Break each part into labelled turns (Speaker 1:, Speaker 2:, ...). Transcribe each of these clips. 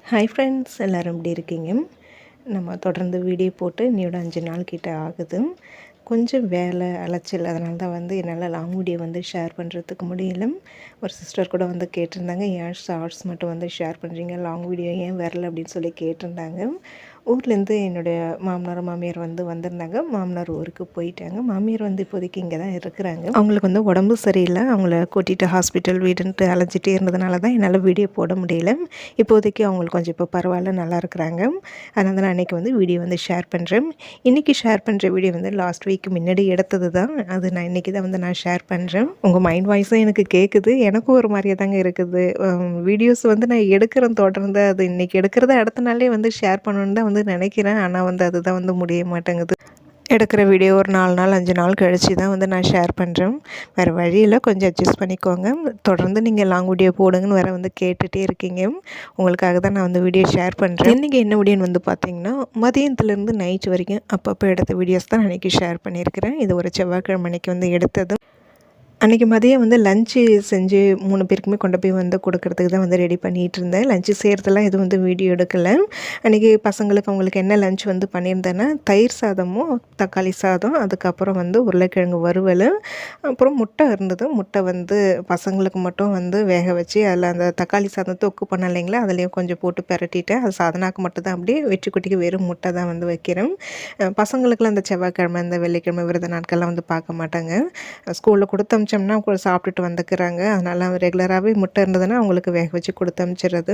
Speaker 1: Hi friends, எல்லோரும் எப்படி இருக்கீங்க? நம்ம தொடர்ந்து வீடியோ போட்டு இன்னையோட 5 நாள் கிட்ட ஆகுது. கொஞ்சம் வேலை அலைச்சல், அதனால தான் என்னால் லாங் வீடியோ ஷேர் பண்ணுறதுக்கு முடியல. ஒரு சிஸ்டர் கூட கேட்டிருந்தாங்க, ஏன் ஷார்ட்ஸ் மட்டும் ஷேர் பண்ணுறீங்க, லாங் வீடியோ ஏன் வரல அப்படின்னு சொல்லி கேட்டிருந்தாங்க. ஊர்லேருந்து என்னுடைய மாமனார் மாமியார் வந்திருந்தாங்க. மாமனார் ஊருக்கு போயிட்டாங்க. மாமியார் இப்போதைக்கு இங்கே தான் இருக்கிறாங்க. அவங்களுக்கு உடம்பு சரியில்லை. அவங்கள கூட்டிகிட்டு ஹாஸ்பிட்டல் வீடுன்ட்டு அலைஞ்சிட்டே இருந்ததுனால தான் என்னால் வீடியோ போட முடியல. இப்போதைக்கு அவங்களுக்கு கொஞ்சம் இப்போ பரவாயில்ல, நல்லா இருக்கிறாங்க. அதனால தான் நான் அன்றைக்கி வீடியோ ஷேர் பண்ணுறேன். இன்றைக்கி ஷேர் பண்ணுற வீடியோ லாஸ்ட் வீக் முன்னாடி எடுத்தது தான். அது நான் இன்றைக்கி தான் நான் ஷேர் பண்ணுறேன். உங்கள் மைண்ட் வாய்ஸும் எனக்கு கேட்குது. எனக்கும் ஒரு மாதிரியே தாங்க இருக்குது. வீடியோஸ் நான் எடுக்கிறேன் தொடர்ந்து. அது இன்றைக்கி எடுக்கிறத அடுத்த நாளே ஷேர் பண்ணணுன்னு தான் நினைக்கிறேன். ஆனால் அதுதான் முடிய மாட்டேங்குது. எடுக்கிற வீடியோ ஒரு 4 நாள் 5 நாள் கழித்து தான் நான் ஷேர் பண்ணுறேன். வேறு வழியில் கொஞ்சம் அட்ஜஸ்ட் பண்ணிக்கோங்க. தொடர்ந்து நீங்கள் லாங் வீடியோ போடுங்கன்னு வேறு கேட்டுகிட்டே இருக்கீங்க. உங்களுக்காக தான் நான் வீடியோ ஷேர் பண்ணுறேன். இன்றைக்கி என்ன வீடியோன்னு பார்த்தீங்கன்னா, மதியத்துலேருந்து நைட் வரைக்கும் அப்பப்போ எடுத்த வீடியோஸ் தான் அன்றைக்கி ஷேர் பண்ணியிருக்கிறேன். இது ஒரு செவ்வாய்க்கிழமை அன்றைக்கி எடுத்தது. அன்றைக்கி மதியம் லஞ்சு செஞ்சு 3 பேருக்குமே கொண்டு போய் கொடுக்கறதுக்கு தான் ரெடி பண்ணிகிட்டு இருந்தேன். லஞ்சு செய்கிறதெல்லாம் எதுவும் வீடியோ எடுக்கலை. அன்றைக்கி பசங்களுக்கு அவங்களுக்கு என்ன லஞ்ச் பண்ணியிருந்தேன்னா, தயிர் சாதமும் தக்காளி சாதம், அதுக்கப்புறம் உருளைக்கிழங்கு வறுவல், அப்புறம் முட்டை இருந்தது. முட்டை பசங்களுக்கு மட்டும் வேக வச்சு அதில் அந்த தக்காளி சாதம் தொக்கு பண்ண இல்லைங்களா, அதுலேயும் கொஞ்சம் போட்டு பிரட்டிட்டேன். அது சாதனாக்கு மட்டும் தான் அப்படியே வெற்றி குட்டிக்கு வெறும் முட்டை தான் வைக்கிறேன். பசங்களுக்குலாம் அந்த செவ்வாய்க்கிழமை இந்த வெள்ளிக்கிழமை விரத நாட்கள்லாம் பார்க்க மாட்டாங்க. ஸ்கூலில் கொடுத்த அமிச்சோம்னா சாப்பிட்டுட்டு வந்துக்கிறாங்க. அதனால் ரெகுலராகவே முட்டை இருந்ததுன்னா அவங்களுக்கு வேக வச்சு கொடுத்து அமிச்சிடுறது.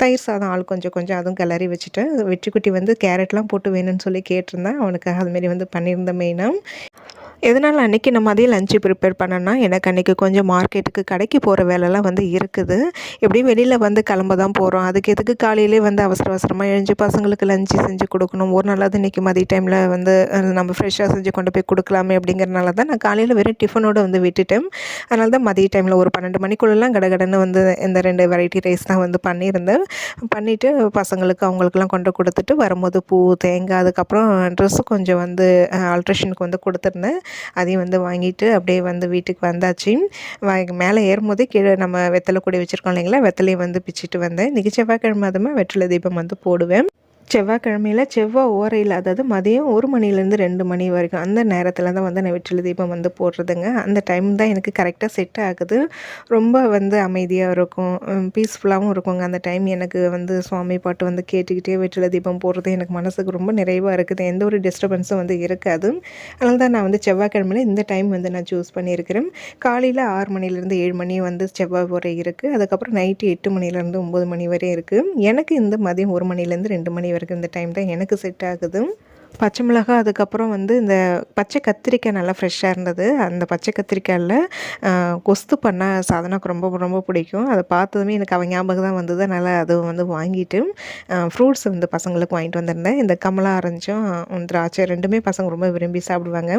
Speaker 1: தயிர் சாதம் ஆள் கொஞ்சம் கொஞ்சம் அதுவும் கிளறி வச்சுட்டேன். வெற்றிக்குட்டி கேரட்லாம் போட்டு வேணும்னு சொல்லி கேட்டிருந்தேன். அவனுக்கு அதுமாரி பண்ணியிருந்தேன் மெயினாக. எதனால் அன்றைக்கி நான் மதியம் லஞ்சு ப்ரிப்பேர் பண்ணேன்னா, எனக்கு அன்றைக்கி கொஞ்சம் மார்க்கெட்டுக்கு கடைக்கு போகிற வேலைலாம் இருக்குது. எப்படியும் வெளியில் கிளம்ப தான் போகிறோம். அதுக்கு எதுக்கு காலையிலே அவசர அவசரமாக எழுந்து பசங்களுக்கு லஞ்சு செஞ்சு கொடுக்கணும். ஒரு நாளாவது இன்றைக்கி மதிய டைமில் நம்ம ஃப்ரெஷ்ஷாக செஞ்சு கொண்டு போய் கொடுக்கலாமே அப்படிங்கிறனால தான் நான் காலையில் வெறும் டிஃபனோடு விட்டுட்டேன். அதனால தான் மதிய டைமில் ஒரு 12 மணிக்குள்ளெல்லாம் கடகடன்னு இந்த 2 வெரைட்டி ரைஸ் தான் பண்ணியிருந்தேன். பண்ணிவிட்டு பசங்களுக்கு அவங்களுக்குலாம் கொண்டு கொடுத்துட்டு வரும்போது பூ, தேங்காய், அதுக்கப்புறம் ட்ரெஸ்ஸு கொஞ்சம் ஆல்ட்ரேஷனுக்கு கொடுத்துருந்தேன். அதையும் வாங்கிட்டு அப்படியே வீட்டுக்கு வந்தாச்சு. மேலே ஏறும்போதே கீழே நம்ம வெத்தலை கொடி வச்சுருக்கோம் இல்லைங்களா, வெத்தலையும் பிச்சுட்டு வந்தேன். இன்றைக்கி செவ்வாய்க்கிழமை அதுவுமே வெற்றிலை தீபம் போடுவேன். செவ்வாய்க்கிழமையில் செவ்வாய் ஓரையில், அதாவது மதியம் 1 மணிலேருந்து 2 மணி வரைக்கும் அந்த நேரத்தில் தான் நான் வெற்றிலை தீபம் போடுறதுங்க. அந்த டைம் தான் எனக்கு கரெக்டாக செட் ஆகுது. ரொம்ப அமைதியாக இருக்கும், பீஸ்ஃபுல்லாகவும் இருக்குங்க. அந்த டைம் எனக்கு சுவாமி பாட்டு கேட்டுக்கிட்டே வெற்றிலை தீபம் போடுறது எனக்கு மனசுக்கு ரொம்ப நிறைவாக இருக்குது. எந்த ஒரு டிஸ்டர்பன்ஸும் இருக்காது. அதனால தான் நான் செவ்வாய்க்கிழமையில் இந்த டைம் நான் சூஸ் பண்ணியிருக்கிறேன். காலையில் 6 மணிலேருந்து 7 மணி செவ்வாய் ஓரை இருக்குது. அதுக்கப்புறம் நைட்டு 8 மணிலேருந்து 9 மணி வரை இருக்குது. எனக்கு இந்த மதியம் 1 மணிலேருந்து 2 மணி வரைக்கும் இந்த டைம் தான் எனக்கு செட் ஆகுது. பச்சை மிளகாய், அதுக்கப்புறம் இந்த பச்சை கத்திரிக்காய் நல்லா ஃப்ரெஷ்ஷாக இருந்தது. அந்த பச்சை கத்திரிக்காயில் கொஸ்து பண்ண சாதனாக்கு ரொம்ப ரொம்ப பிடிக்கும். அதை பார்த்ததுமே எனக்கு அவன் ஞாபகம் தான் வந்தது. அதனால் அது வாங்கிட்டு ஃப்ரூட்ஸ் பசங்களுக்கு வாங்கிட்டு வந்திருந்தேன். இந்த கமலா ஆரஞ்சும் திராட்சை 2மே பசங்க ரொம்ப விரும்பி சாப்பிடுவாங்க.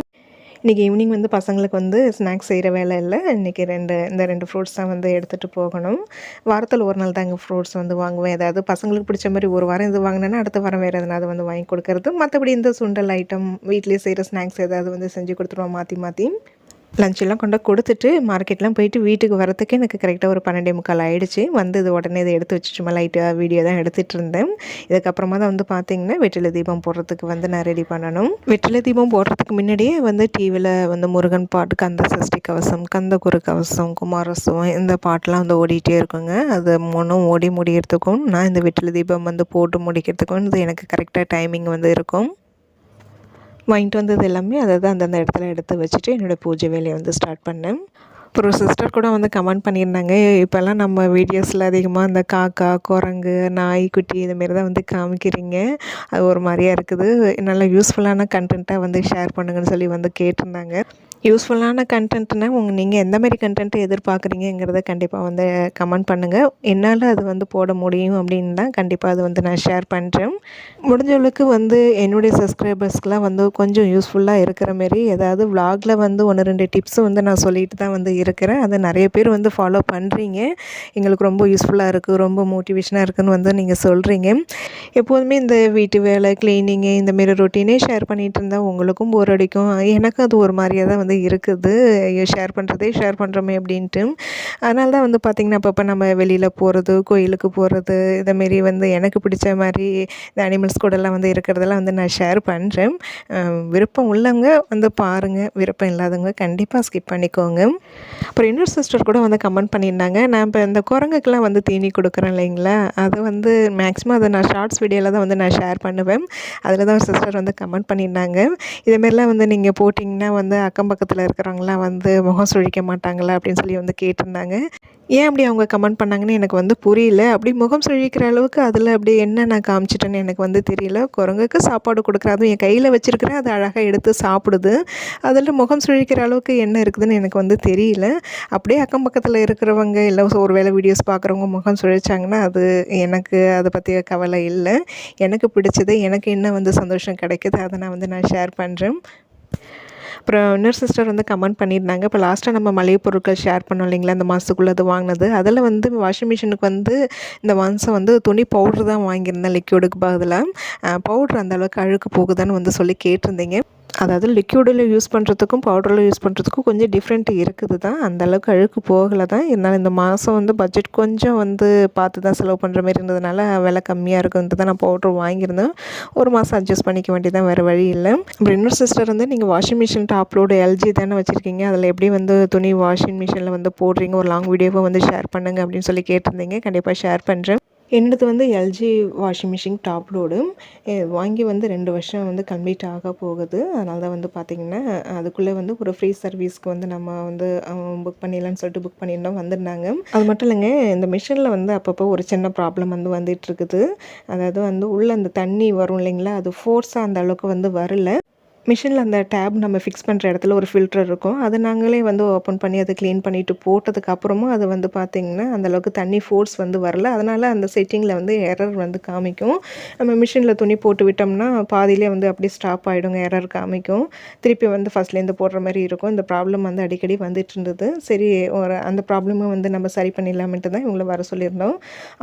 Speaker 1: இன்றைக்கி ஈவினிங் பசங்களுக்கு ஸ்நாக்ஸ் செய்கிற வேலை இல்லை. இன்றைக்கி இந்த 2 ஃப்ரூட்ஸ் தான் எடுத்துகிட்டு போகணும். வாரத்தில் ஒரு நாள் தாங்க ஃப்ரூட்ஸ் வாங்குவேன். ஏதாவது பசங்களுக்கு பிடிச்ச மாதிரி ஒரு வாரம் இது வாங்கினேன்னா அடுத்த வாரம் வேறு எதனாவது வாங்கி கொடுக்கறது. மற்றபடி இந்த சுண்டல் ஐட்டம், வீட்டிலேயே செய்கிற ஸ்நாக்ஸ் ஏதாவது செஞ்சு கொடுத்துருவோம் மாற்றி மாற்றி. லஞ்செல்லாம் கொண்டு கொடுத்துட்டு மார்க்கெட்லாம் போயிட்டு வீட்டுக்கு வரத்துக்கு எனக்கு கரெக்டாக ஒரு 12:45 ஆகிடுச்சு. இது உடனே இதை எடுத்து வச்சு சும்மா லைட்டாக வீடியோ தான் எடுத்துகிட்டு இருந்தேன். இதுக்கப்புறமா தான் பார்த்திங்கன்னா வெற்றிலை தீபம் போடுறதுக்கு நான் ரெடி பண்ணணும். வெற்றிலை தீபம் போடுறதுக்கு முன்னாடியே டிவியில் முருகன் பாட்டு, கந்த சஷ்டி கவசம், கந்த குரு கவசம், குமாரசுவம், இந்த பாட்டெலாம் ஓடிட்டே இருக்குங்க. அது ஓடி முடிகிறதுக்கும் நான் இந்த வெற்றிலை தீபம் போட்டு முடிக்கிறதுக்கும் இது எனக்கு கரெக்டாக டைமிங் இருக்கும். வாங்கிட்டு வந்தது எல்லாமே அதை தான் அந்தந்த இடத்துல எடுத்து வச்சுட்டு என்னோடய பூஜை வேலையை ஸ்டார்ட் பண்ணேன். ஒரு சிஸ்டர் கூட கமெண்ட் பண்ணியிருந்தாங்க, இப்போல்லாம் நம்ம வீடியோஸில் அதிகமாக இந்த காக்கா, குரங்கு, நாய், குட்டி இதுமாரி தான் காமிக்கிறீங்க. அது ஒரு மாதிரியாக இருக்குது. நல்ல யூஸ்ஃபுல்லான கண்டென்ட்டாக ஷேர் பண்ணுங்கன்னு சொல்லி கேட்டிருந்தாங்க. யூஸ்ஃபுல்லான கண்டென்ட்னா நீங்கள் எந்த மாதிரி கண்டென்ட்டை எதிர்பார்க்குறீங்கிறத கண்டிப்பாக கமெண்ட் பண்ணுங்கள். என்னால் அது போட முடியும் அப்படின்னு தான் கண்டிப்பாக அது நான் ஷேர் பண்ணுறேன். முடிஞ்சளவுக்கு என்னுடைய சப்ஸ்கிரைபர்ஸ்க்கெலாம் கொஞ்சம் யூஸ்ஃபுல்லாக இருக்கிற மாரி ஏதாவது விலாகில் 1 2 டிப்ஸு நான் சொல்லிட்டு தான் இருக்கிறேன். அதை நிறைய பேர் ஃபாலோ பண்ணுறீங்க. எங்களுக்கு ரொம்ப யூஸ்ஃபுல்லாக இருக்குது, ரொம்ப மோட்டிவேஷனாக இருக்குதுன்னு நீங்கள் சொல்கிறீங்க. எப்போதுமே இந்த வீட்டு வேலை, க்ளீனிங்கு, இந்தமாரி ரொட்டீனே ஷேர் பண்ணிகிட்டு இருந்தால் உங்களுக்கும் போர் அடிக்கும். எனக்கும் அது ஒரு மாதிரியாக தான் வந்து இருக்குது. ஐயோ! ஷேர் பண்ணுறோமே அப்படின்ட்டு. அதனால தான் வந்து பார்த்திங்கன்னா, அப்பப்போ நம்ம வெளியில் போகிறது, கோயிலுக்கு போகிறது, இதேமாரி வந்து எனக்கு பிடிச்ச மாதிரி இந்த அனிமல்ஸ் கூடலாம் வந்து இருக்கிறதெல்லாம் வந்து நான் ஷேர் பண்ணுறேன். விருப்பம் உள்ளவங்க வந்து பாருங்கள், விருப்பம் இல்லாதவங்க கண்டிப்பாக ஸ்கிப் பண்ணிக்கோங்க. அப்புறம் இன்னொரு சிஸ்டர் கூட வந்து கமெண்ட் பண்ணியிருந்தாங்க. நான் இப்போ இந்த குரங்குக்கெலாம் வந்து தீனி கொடுக்குறேன் இல்லைங்களா, அது வந்து மேக்ஸிமம் அதை நான் ஷார்ட்ஸ் வீடியோவில் தான் வந்து நான் ஷேர் பண்ணுவேன். அதில் தான் ஒரு சிஸ்டர் வந்து கமெண்ட் பண்ணியிருந்தாங்க. இதேமாரிலாம் வந்து நீங்கள் போட்டிங்கன்னா வந்து அக்கம் பக்கத்தில் இருக்கிறவங்களாம் வந்து முகம் சுழிக்க மாட்டாங்களா அப்படின்னு சொல்லி வந்து கேட்டிருந்தாங்க. ஏன் அப்படி அவங்க கமெண்ட் பண்ணாங்கன்னு எனக்கு வந்து புரியல. அப்படி முகம் சுழிக்கிற அளவுக்கு அதில் அப்படி என்ன நான் காமிச்சிட்டேன்னு எனக்கு வந்து தெரியல. குரங்குக்கு சாப்பாடு கொடுக்குறேன், அதுவும் என் கையில் வச்சுருக்கிறேன், அது அழகாக எடுத்து சாப்பிடுது. அதில் முகம் சுழிக்கிற அளவுக்கு என்ன இருக்குதுன்னு எனக்கு வந்து தெரியல. அப்படியே அக்கம் பக்கத்தில் இருக்கிறவங்க இல்லை ஒரு வேளை வீடியோஸ் பார்க்குறவங்க முகம் சுழிச்சாங்கன்னா அது எனக்கு அதை பற்றி கவலை இல்லை. எனக்கு பிடிச்சது, எனக்கு என்ன வந்து சந்தோஷம் கிடைக்குது அதை நான் ஷேர் பண்ணுறேன். அப்புறம் இன்னொரு சிஸ்டர் வந்து கமெண்ட் பண்ணியிருந்தாங்க. இப்போ லாஸ்ட்டாக நம்ம மளிகை பொருட்கள் ஷேர் பண்ணோம் இல்லைங்களா, இந்த மாதத்துக்குள்ளே அது வாங்கினது. அதில் வந்து வாஷிங் மிஷினுக்கு வந்து இந்த மாதம் வந்து துணி பவுட்ரு தான் வாங்கியிருந்தேன் லிக்விடுக்கு பதிலாக. பவுட்ரு அந்த அளவுக்கு அழுக்கு போகுதான்னு வந்து சொல்லி கேட்டிருந்தீங்க. அதாவது லிக்யூடில் யூஸ் பண்ணுறதுக்கும் பவுடரில் யூஸ் பண்ணுறதுக்கும் கொஞ்சம் டிஃப்ரெண்ட் இருக்குது தான். அந்த அளவுக்கு அழுக்கு போகலை தான். இருந்தாலும் இந்த மாதம் வந்து பட்ஜெட் கொஞ்சம் வந்து பார்த்து தான் செலவு பண்ணுற மாரி இருந்ததுனால விலை கம்மியாக இருக்குன்ட்டு தான் நான் பவுட்ரு வாங்கியிருந்தேன். ஒரு மாதம் அட்ஜஸ்ட் பண்ணிக்க வேண்டியதான், வேறு வழி இல்லை. அப்புறம் இன்னொரு சிஸ்டர் வந்து நீங்கள் washing machine top load LG தானே வச்சுருக்கீங்க, அதில் எப்படி வந்து துணி வாஷிங் மிஷினில் வந்து போடுறீங்க, ஒரு லாங் வீடியோவை வந்து ஷேர் பண்ணுங்கள் அப்படின்னு சொல்லி கேட்டிருந்தீங்க. கண்டிப்பாக ஷேர் பண்ணுறேன். என்னது வந்து LG washing machine top load வாங்கி வந்து 2 வருஷம் வந்து கம்ப்ளீட் ஆக போகுது. அதனால தான் வந்து பார்த்திங்கன்னா அதுக்குள்ளே வந்து ஒரு ஃப்ரீ சர்வீஸ்க்கு வந்து நம்ம வந்து புக் பண்ணிடலான்னு சொல்லிட்டு புக் பண்ணியிருந்தோம், வந்திருந்தாங்க. அது மட்டும் இல்லைங்க, இந்த மிஷினில் வந்து அப்பப்போ ஒரு சின்ன ப்ராப்ளம் வந்து வந்துட்டுருக்குது. அதாவது வந்து உள்ளே அந்த தண்ணி வரும் இல்லைங்களா, அது ஃபோர்ஸாக அந்த அளவுக்கு வந்து வரல. மிஷினில் அந்த டேப் நம்ம ஃபிக்ஸ் பண்ணுற இடத்துல ஒரு ஃபில்டர் இருக்கும். அதை நாங்களே வந்து ஓப்பன் பண்ணி அதை க்ளீன் பண்ணிவிட்டு போட்டதுக்கப்புறமும் அது வந்து பார்த்திங்கன்னா அந்தளவுக்கு தண்ணி ஃபோர்ஸ் வந்து வரல. அதனால் அந்த செட்டிங்கில் வந்து எரர் வந்து காமிக்கும். நம்ம மிஷினில் துணி போட்டு விட்டோம்னா பாதியிலே வந்து அப்படியே ஸ்டாப் ஆகிடுங்க, எரர் காமிக்கும். திருப்பி வந்து ஃபஸ்ட்லேருந்து போடுற மாதிரி இருக்கும். இந்த ப்ராப்ளம் வந்து அடிக்கடி வந்துட்டு இருந்தது. சரி, அந்த ப்ராப்ளமை வந்து நம்ம சரி பண்ணிடலாமன்ட்டு தான் இவங்கள வர சொல்லியிருந்தோம்.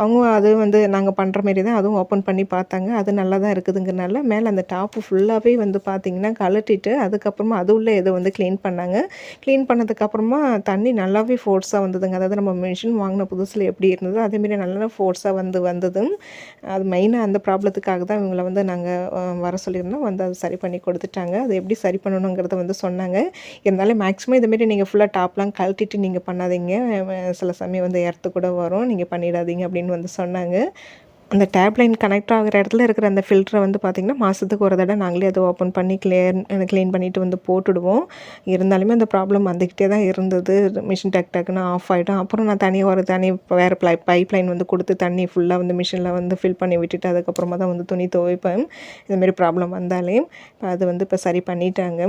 Speaker 1: அவங்க அது வந்து நாங்கள் பண்ணுற மாரி தான் அதுவும் ஓப்பன் பண்ணி பார்த்தாங்க. அது நல்லா தான் இருக்குதுங்கிறனால மேலே அந்த டாப்பு ஃபுல்லாகவே வந்து பார்த்திங்கன்னா கழட்டிட்டு அதுக்கப்புறமா அது உள்ள இதை வந்து க்ளீன் பண்ணாங்க. க்ளீன் பண்ணதுக்கப்புறமா தண்ணி நல்லாவே ஃபோர்ஸாக வந்ததுங்க. அதாவது நம்ம மிஷின் வாங்கின புதுசில் எப்படி இருந்ததோ அதேமாரி நல்லா ஃபோர்ஸாக வந்தது. அது மெயினாக அந்த ப்ராப்ளத்துக்காக தான் இவங்களை வந்து நாங்கள் வர சொல்லியிருந்தோம். வந்து அதை சரி பண்ணி கொடுத்துட்டாங்க. அது எப்படி சரி பண்ணணுங்கிறத வந்து சொன்னாங்க. இருந்தாலும் மேக்ஸிமம் இதுமாரி நீங்கள் ஃபுல்லாக டாப்லாம் கழட்டிட்டு நீங்கள் பண்ணாதீங்க, சில சமயம் வந்து எர்த்து கூட வரும், நீங்கள் பண்ணிடாதீங்க அப்படின்னு வந்து சொன்னாங்க. அந்த டேப் லைன் கனெக்ட் ஆகிற இடத்துல இருக்கிற அந்த ஃபில்டரை வந்து பார்த்திங்கன்னா மாதத்துக்கு ஒரு தடவை நாங்களே அதை ஓப்பன் பண்ணி க்ளீன் பண்ணிவிட்டு வந்து போட்டுடுவோம். இருந்தாலுமே அந்த ப்ராப்ளம் வந்துக்கிட்டே தான் இருந்தது. மிஷின் டக்குன்னு ஆஃப் ஆகிடும். அப்புறம் நான் தனி வேறு பைப் லைன் வந்து கொடுத்து தண்ணி ஃபுல்லாக வந்து மிஷினில் வந்து ஃபில் பண்ணி விட்டுட்டு அதுக்கப்புறமா தான் வந்து துணி துவைப்பேன். இதுமாரி ப்ராப்ளம் வந்தாலே அது வந்து இப்போ சரி பண்ணிட்டாங்க.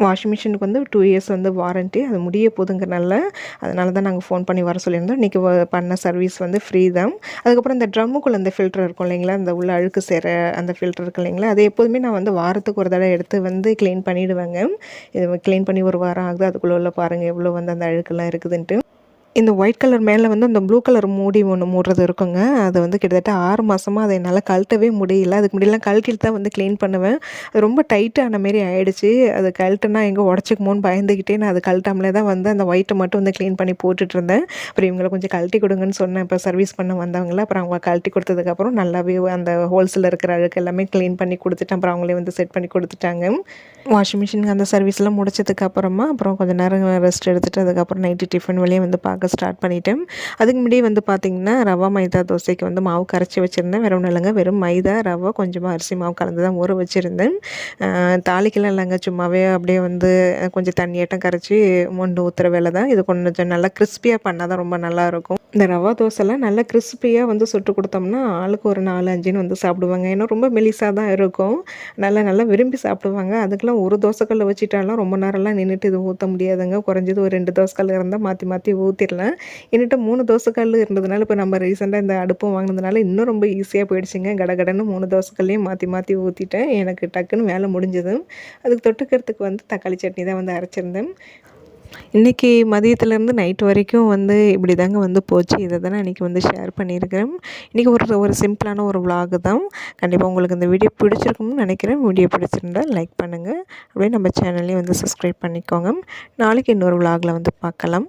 Speaker 1: வாஷிங் மிஷினுக்கு வந்து 2 இயர்ஸ் வந்து வாரண்ட்டி, அது முடிய போதுங்கிறனால அதனால தான் நாங்கள் ஃபோன் பண்ணி வர சொல்லியிருந்தோம். இன்றைக்கி பண்ண சர்வீஸ் வந்து ஃப்ரீ தான். அதுக்கப்புறம் இந்த ட்ரம்முக்குள்ளே அந்த ஃபில்டர் இருக்கும் இல்லைங்களா, அந்த உள்ள அழுக்கு சேர அந்த ஃபில்டர் இருக்குது இல்லைங்களா, அது எப்போதுமே நான் வந்து வாரத்துக்கு ஒரு தடவை எடுத்து வந்து க்ளீன் பண்ணிவிடுவேங்க. இது க்ளீன் பண்ணி ஒரு வாரம் ஆகுது. அதுக்குள்ளே உள்ள பாருங்கள் எவ்வளோ வந்து அந்த அழுக்கெல்லாம் இருக்குதுன்ட்டு. இந்த ஒயிட் கலர் மேலே வந்து அந்த ப்ளூ கலர் மூடி ஒன்று மூடுறது இருக்குங்க. அது வந்து கிட்டத்தட்ட 6 மாதமாக அதை என்னால் கழட்டவே முடியல. அதுக்கு முன்னாடிலாம் கழட்டிட்டு தான் வந்து க்ளீன் பண்ணுவேன். அது ரொம்ப டைட்டான மாரி ஆகிடுச்சு. அது கழட்டுனா எங்கே உடச்சிக்குமோன்னு பயந்துக்கிட்டே நான் அது கழட்டாமலே தான் வந்து அந்த ஒயிட்டை மட்டும் வந்து க்ளீன் பண்ணி போட்டுட்ருந்தேன். அப்புறம் இவங்களை கொஞ்சம் கழட்டி கொடுங்கன்னு சொன்னேன் இப்போ சர்வீஸ் பண்ண வந்தவங்கள. அப்புறம் அவங்க கழட்டி கொடுத்ததுக்கப்புறம் நல்லாவே அந்த ஹோல்ஸில் இருக்கிற அழுக்கு எல்லாமே க்ளீன் பண்ணி கொடுத்துட்டேன். அப்புறம் அவங்களே வந்து செட் பண்ணி கொடுத்துட்டாங்க. வாஷிங் மிஷினுக்கு அந்த சர்வீஸ்லாம் முடிச்சதுக்கப்புறமா அப்புறம் கொஞ்சம் நேரம் ரெஸ்ட் எடுத்துகிட்டு அதுக்கப்புறம் நைட்டு டிஃபன் வேலையை வந்து பார்க்க ஸ்டார்ட் பண்ணிட்டேன். அதுக்கு முன்னாடி வந்து பார்த்திங்கன்னா ரவா மைதா தோசைக்கு வந்து மாவு கரைச்சி வச்சுருந்தேன். வேறு ஒன்றும் இல்லைங்க, வெறும் மைதா ரவை கொஞ்சமாக அரிசி மாவு கலந்து தான் ஊற வச்சுருந்தேன். தாளிக்கெல்லாம் இல்லைங்க, சும்மாவே அப்படியே வந்து கொஞ்சம் தண்ணியாட்டம் கரைச்சி மொண்டு ஊற்றுற வேலை தான். இது கொஞ்சம் நல்லா கிறிஸ்பியாக பண்ணால் தான் ரொம்ப நல்லாயிருக்கும். இந்த ரவா தோசைலாம் நல்லா கிறிஸ்பியாக வந்து சுட்டு கொடுத்தோம்னா ஆளுக்கு ஒரு 4-5ன்னு வந்து சாப்பிடுவாங்க. ஏன்னா ரொம்ப மெலிசாக தான் இருக்கும். நல்லா விரும்பி சாப்பிடுவாங்க. அதுக்கெல்லாம் ஒரு தோசைக்கல்லை வச்சுட்டாலாம் ரொம்ப நேரம்லாம் நின்றுட்டு இது ஊற்ற முடியாதுங்க. குறைஞ்சது ஒரு 2 தோசைக்கல் இருந்தால் மாற்றி ஊற்றிடலாம். என்கிட்ட 3 தோசைக்கல் இருந்ததுனால இப்போ நம்ம ரீசெண்டாக இந்த அடுப்பும் வாங்கினதுனால இன்னும் ரொம்ப ஈஸியாக போயிடுச்சுங்க. கடகடன்னு 3 தோசைக்கல்லையும் மாற்றி ஊற்றிட்டேன். எனக்கு டக்குன்னு வேலை முடிஞ்சது. அதுக்கு தொட்டுக்கிறதுக்கு வந்து தக்காளி சட்னி தான் வந்து அரைச்சிருந்தேன். இன்றைக்கி மதியத்துலேருந்து நைட் வரைக்கும் வந்து இப்படி தாங்க வந்து போச்சு. இதை தான் நான் இன்றைக்கி வந்து ஷேர் பண்ணியிருக்கிறேன். இன்றைக்கி ஒரு சிம்பிளான ஒரு விலாகு தான். கண்டிப்பாக உங்களுக்கு இந்த வீடியோ பிடிச்சிருக்கும்னு நினைக்கிறேன். வீடியோ பிடிச்சிருந்தா லைக் பண்ணுங்கள். அப்படியே நம்ம சேனல்லையும் வந்து சப்ஸ்கிரைப் பண்ணிக்கோங்க. நாளைக்கு இன்னொரு விலாகில் வந்து பார்க்கலாம்.